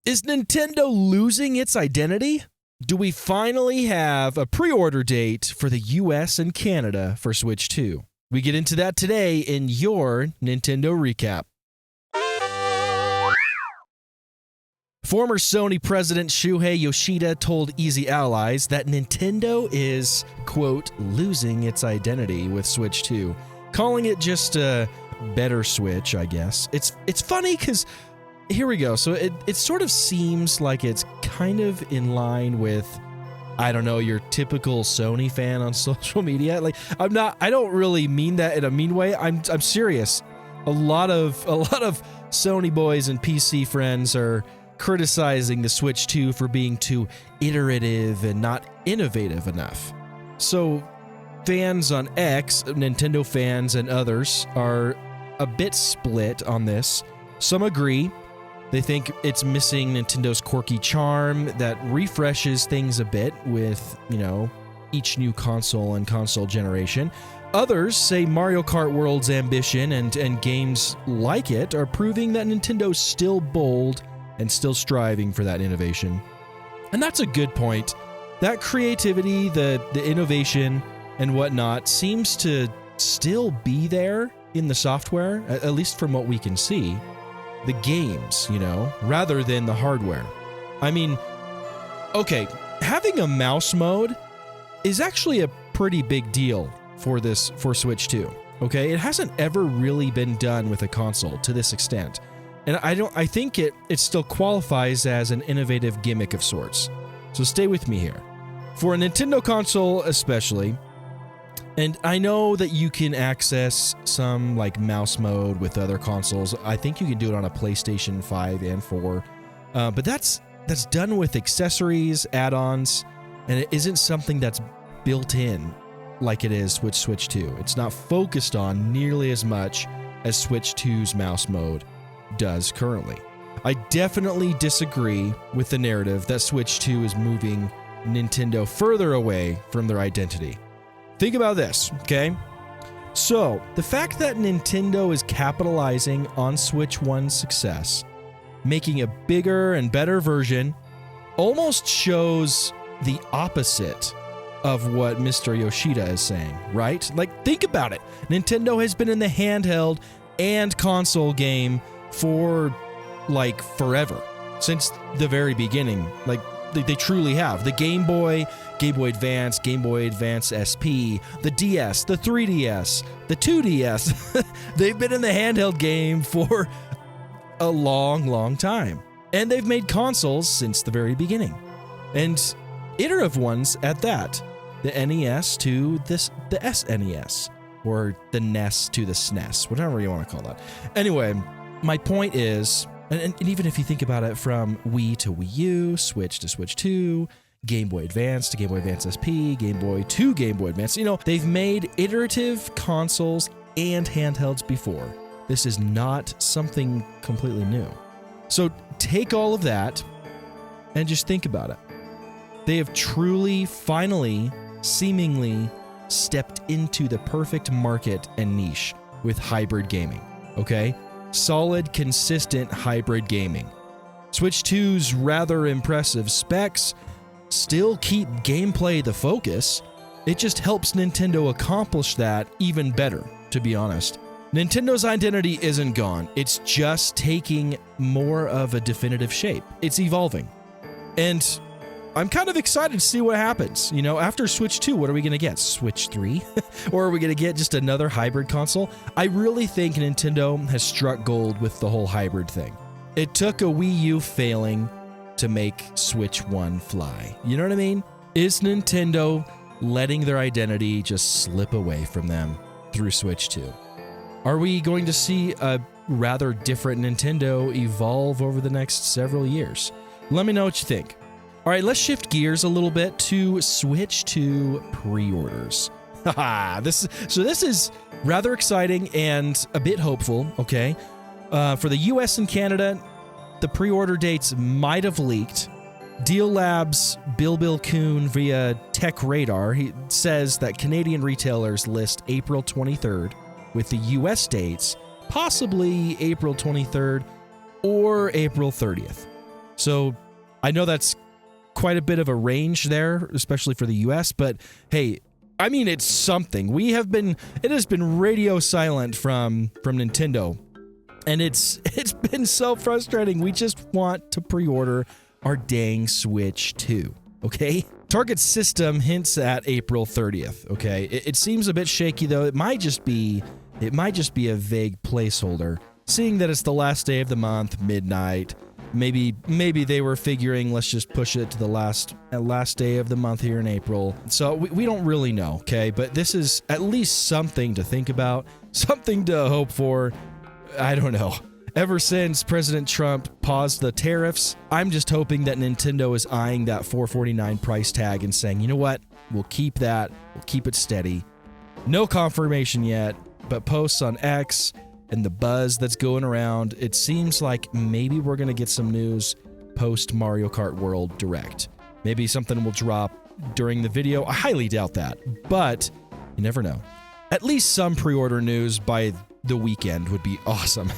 Is Nintendo losing its identity? Do we finally have a pre-order date for the US and Canada for Switch 2? We get into that today in your Nintendo Recap. Former Sony president Shuhei Yoshida told Easy Allies that Nintendo is, quote, losing its identity with Switch 2, calling it just a better Switch, I guess. It's funny because here we go. So it sort of seems like it's kind of in line with, I don't know, your typical Sony fan on social media. Like I don't really mean that in a mean way. I'm serious. A lot of Sony boys and PC friends are criticizing the Switch 2 for being too iterative and not innovative enough. So fans on X, Nintendo fans and others, are a bit split on this. Some agree. They think it's missing Nintendo's quirky charm that refreshes things a bit with, each new console and console generation. Others say Mario Kart World's ambition and games like it are proving that Nintendo's still bold and still striving for that innovation. And that's a good point. That creativity, the innovation and whatnot seems to still be there in the software, at least from what we can see. The games, rather than the hardware. I mean, okay, having a mouse mode is actually a pretty big deal for Switch 2. Okay, it hasn't ever really been done with a console to this extent. And I think it still qualifies as an innovative gimmick of sorts. So stay with me here. For a Nintendo console especially, and I know that you can access some like mouse mode with other consoles. I think you can do it on a PlayStation 5 and 4. But that's done with accessories, add-ons, and it isn't something that's built in like it is with Switch 2. It's not focused on nearly as much as Switch 2's mouse mode does currently. I definitely disagree with the narrative that Switch 2 is moving Nintendo further away from their identity. Think about this, okay? So, the fact that Nintendo is capitalizing on Switch 1's success, making a bigger and better version, almost shows the opposite of what Mr. Yoshida is saying, right? Like, think about it. Nintendo has been in the handheld and console game for, like, forever. Since the very beginning. Like, they truly have. The Game Boy, Game Boy Advance, Game Boy Advance SP, the DS, the 3DS, the 2DS. They've been in the handheld game for a long, long time. And they've made consoles since the very beginning. And iterative ones at that. The NES to the SNES. Or the NES to the SNES. Whatever you want to call that. Anyway, my point is, and even if you think about it from Wii to Wii U, Switch to Switch 2, Game Boy Advance to Game Boy Advance SP, Game Boy to Game Boy Advance, they've made iterative consoles and handhelds before. This is not something completely new. So take all of that and just think about it. They have truly, finally, seemingly stepped into the perfect market and niche with hybrid gaming, okay? Solid, consistent hybrid gaming. Switch 2's rather impressive specs still keep gameplay the focus. It just helps Nintendo accomplish that even better, to be honest. Nintendo's identity isn't gone. It's just taking more of a definitive shape. It's evolving. And I'm kind of excited to see what happens. After Switch 2, what are we going to get? Switch 3? Or are we going to get just another hybrid console? I really think Nintendo has struck gold with the whole hybrid thing. It took a Wii U failing to make Switch 1 fly. You know what I mean? Is Nintendo letting their identity just slip away from them through Switch 2? Are we going to see a rather different Nintendo evolve over the next several years? Let me know what you think. All right, let's shift gears a little bit to Switch 2 pre-orders. This is rather exciting and a bit hopeful, okay? For the US and Canada, the pre-order dates might have leaked. Deal Labs' Bill Kuhn via Tech Radar, he says that Canadian retailers list April 23rd, with the US dates possibly April 23rd or April 30th. So I know that's quite a bit of a range there, especially for the US, but hey, I mean, it's something. It has been radio silent from Nintendo, and it's been so frustrating. We just want to pre-order our dang Switch 2, okay? Target System hints at April 30th, okay? It seems a bit shaky though. It might just be a vague placeholder, seeing that it's the last day of the month, midnight. Maybe they were figuring, let's just push it to the last day of the month here in April. So we don't really know, okay? But this is at least something to think about, something to hope for. I don't know. Ever since President Trump paused the tariffs, I'm just hoping that Nintendo is eyeing that $449 price tag and saying, you know what? We'll keep that. We'll keep it steady. No confirmation yet, but posts on X and the buzz that's going around, it seems like maybe we're going to get some news post Mario Kart World Direct. Maybe something will drop during the video. I highly doubt that, but you never know. At least some pre-order news by the weekend would be awesome.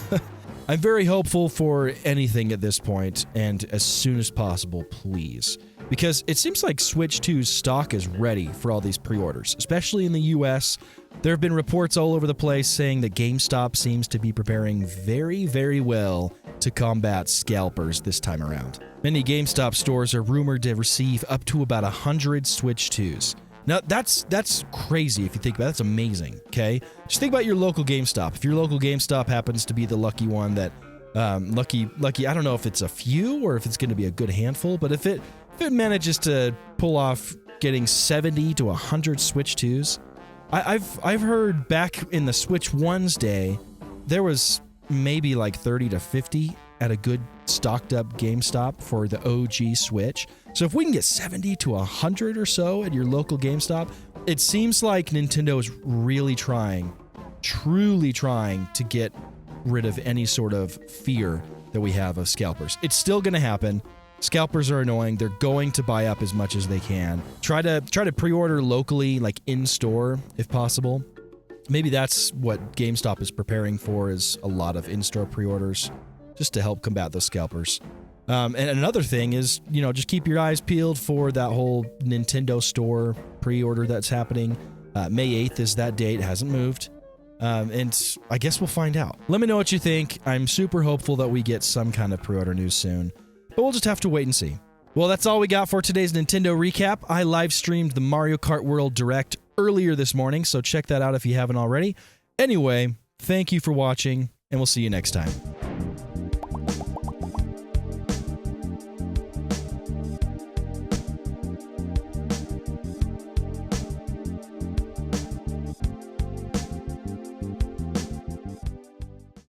I'm very hopeful for anything at this point, and as soon as possible, please. Because it seems like Switch 2's stock is ready for all these pre-orders, especially in the US. There have been reports all over the place saying that GameStop seems to be preparing very, very well to combat scalpers this time around. Many GameStop stores are rumored to receive up to about 100 Switch 2s. Now, that's crazy if you think about it. That's amazing, okay? Just think about your local GameStop. If your local GameStop happens to be the lucky one that, lucky, I don't know if it's a few or if it's going to be a good handful, but if it manages to pull off getting 70 to 100 Switch 2s, I've heard back in the Switch 1's day, there was maybe like 30 to 50 at a good stocked up GameStop for the OG Switch. So if we can get 70 to 100 or so at your local GameStop, it seems like Nintendo is really truly trying to get rid of any sort of fear that we have of scalpers. It's still going to happen. Scalpers are annoying. They're going to buy up as much as they can. Try to pre-order locally, like in-store, if possible. Maybe that's what GameStop is preparing for, is a lot of in-store pre-orders, just to help combat those scalpers. And another thing is, just keep your eyes peeled for that whole Nintendo Store pre-order that's happening. May 8th is that date. It hasn't moved. And I guess we'll find out. Let me know what you think. I'm super hopeful that we get some kind of pre-order news soon, but we'll just have to wait and see. Well, that's all we got for today's Nintendo recap. I live streamed the Mario Kart World Direct earlier this morning, so check that out if you haven't already. Anyway, thank you for watching, and we'll see you next time.